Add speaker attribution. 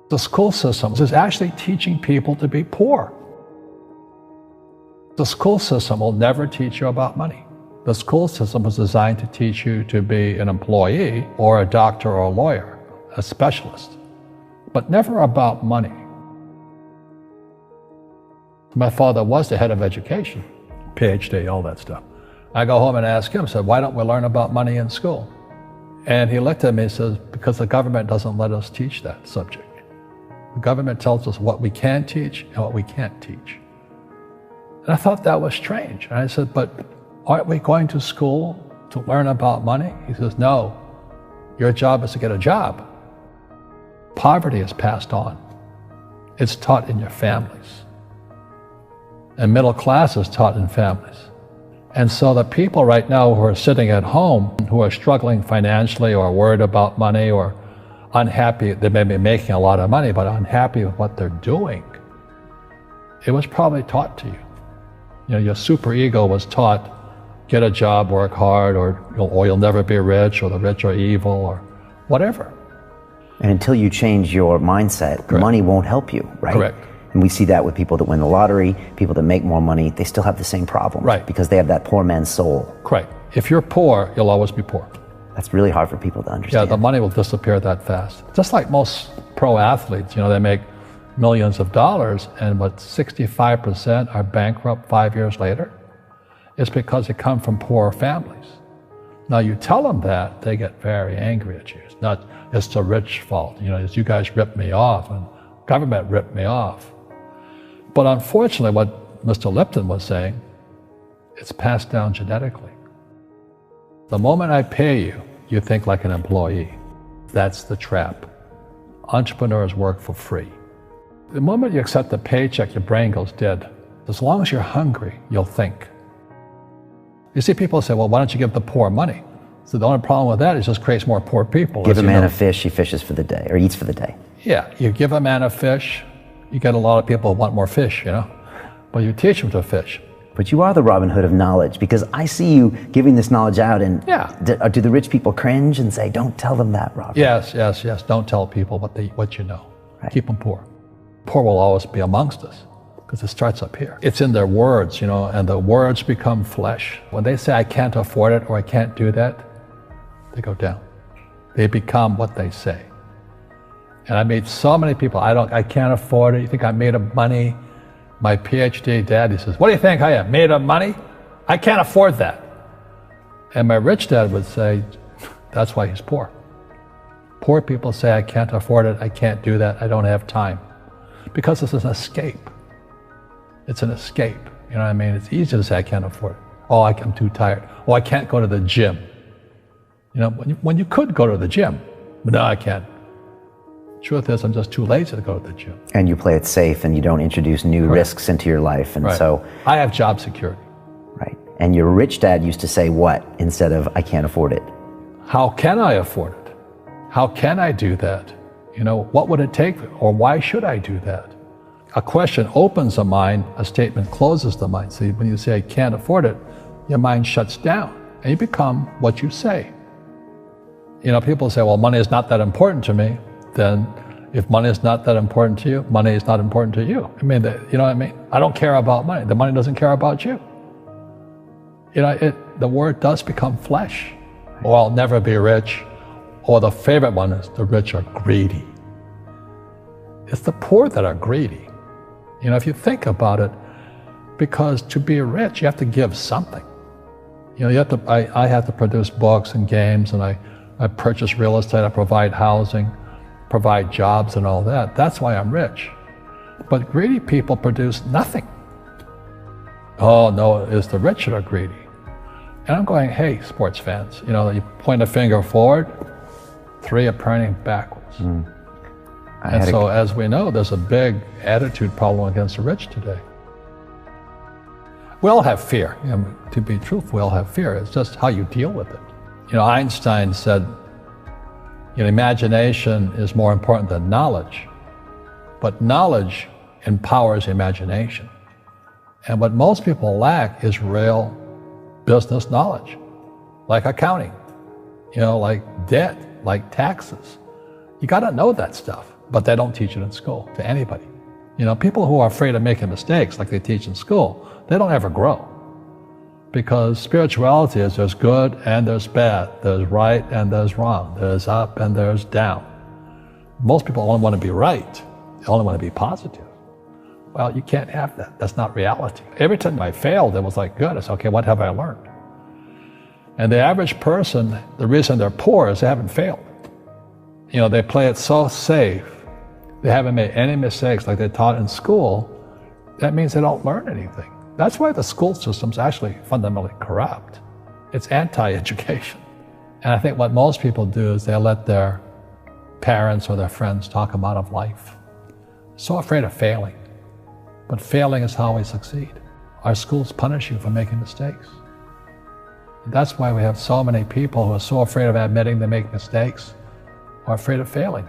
Speaker 1: The school system is actually teaching people to be poor. The school system will never teach you about money. The school system was designed to teach you to be an employee or a doctor or a lawyer, a specialist, but never about money. My father was the head of education, PhD, all that stuff. I go home and ask him, I said, why don't we learn about money in school? And he looked at me and says, because the government doesn't let us teach that subject. The government tells us what we can teach and what we can't teach. And I thought that was strange. And I said, but aren't we going to school to learn about money? He says, no, your job is to get a job. Poverty is passed on. It's taught in your families. And middle class is taught in families. And so the people right now who are sitting at home, who are struggling financially or worried about money or unhappy, they may be making a lot of money, but unhappy with what they're doing, it was probably taught to you. You know, your superego was taught, get a job, work hard, or you'll never be rich, or the rich are evil, or whatever.
Speaker 2: And until you change your mindset,
Speaker 1: Correct.
Speaker 2: Money won't help you, right?
Speaker 1: Correct.
Speaker 2: And we see that with people that win the lottery, people that make more money, they still have the same problems.
Speaker 1: Right.
Speaker 2: Because they have that poor man's soul.
Speaker 1: Correct. If you're poor, you'll always be poor.
Speaker 2: That's really hard for people to understand.
Speaker 1: Yeah, the money will disappear that fast. Just like most pro athletes, you know, they make millions of dollars, and what 65% are bankrupt 5 years later. It's because they come from poor families. Now you tell them that, they get very angry at you. It's not, it's the rich fault. You know, it's you guys ripped me off and government ripped me off. But unfortunately, what Mr. Lipton was saying, it's passed down genetically. The moment I pay you, you think like an employee. That's the trap. Entrepreneurs work for free. The moment you accept the paycheck, your brain goes dead. As long as you're hungry, you'll think. You see people say, well, why don't you give the poor money? So the only problem with that is it just creates more poor people.
Speaker 2: Give a man a fish, he fishes for the day, or eats for the day.
Speaker 1: Yeah, you give a man a fish, you get a lot of people who want more fish, you know? But you teach them to fish.
Speaker 2: But you are the Robin Hood of knowledge, because I see you giving this knowledge out, and
Speaker 1: yeah.
Speaker 2: Do the rich people cringe and say, don't tell them that, Robin?
Speaker 1: Yes. Don't tell people what you know.
Speaker 2: Right.
Speaker 1: Keep them poor. Poor will always be amongst us, because it starts up here. It's in their words, you know, and the words become flesh. When they say, I can't afford it, or I can't do that, they go down. They become what they say. And I meet so many people, I can't afford it. You think I'm made of money? My PhD dad, he says, what do you think I am, made of money? I can't afford that. And my rich dad would say, that's why he's poor. Poor people say, I can't afford it, I can't do that, I don't have time. Because it's an escape. It's an escape, you know what I mean? It's easy to say, I can't afford it. Oh, I'm too tired. Oh, I can't go to the gym. You know, when you could go to the gym, but no, I can't. Truth is, I'm just too lazy to go to the gym.
Speaker 2: And you play it safe, and you don't introduce new
Speaker 1: Correct.
Speaker 2: risks into your life, and
Speaker 1: Right.
Speaker 2: so...
Speaker 1: I have job security.
Speaker 2: Right. And your rich dad used to say what instead of, I can't afford it?
Speaker 1: How can I afford it? How can I do that? You know, what would it take, or why should I do that? A question opens the mind, a statement closes the mind. See, when you say, I can't afford it, your mind shuts down, and you become what you say. You know, people say, well, money is not that important to me. Then if money is not that important to you, money is not important to you. I mean, you know what I mean? I don't care about money. The money doesn't care about you. You know, the word does become flesh. Or I'll never be rich. Or the favorite one is the rich are greedy. It's the poor that are greedy. You know, if you think about it, because to be rich, you have to give something. You know, you have to. I have to produce books and games, and I purchase real estate, I provide housing, provide jobs and all that. That's why I'm rich. But greedy people produce nothing. Oh no, it's the rich that are greedy. And I'm going, hey, sports fans, you know, you point a finger forward, 3 are pointing backwards. And so as we know, there's a big attitude problem against the rich today. We all have fear. You know, to be truthful, we all have fear. It's just how you deal with it. You know, Einstein said, you know, imagination is more important than knowledge, but knowledge empowers imagination. And what most people lack is real business knowledge, like accounting, you know, like debt, like taxes. You got to know that stuff. but they don't teach it in school to anybody. You know, people who are afraid of making mistakes like they teach in school, they don't ever grow. Because spirituality is there's good and there's bad, there's right and there's wrong, there's up and there's down. Most people only want to be right, they only want to be positive. Well, you can't have that, that's not reality. Every time I failed, it was like, good, I said, okay, what have I learned? And the average person, the reason they're poor is they haven't failed. You know, they play it so safe, they haven't made any mistakes like they taught in school. That means they don't learn anything. That's why the school system's actually fundamentally corrupt. It's anti-education. And I think what most people do is they let their parents or their friends talk them out of life. So afraid of failing. But failing is how we succeed. Our schools punish you for making mistakes. That's why we have so many people who are so afraid of admitting they make mistakes or afraid of failing.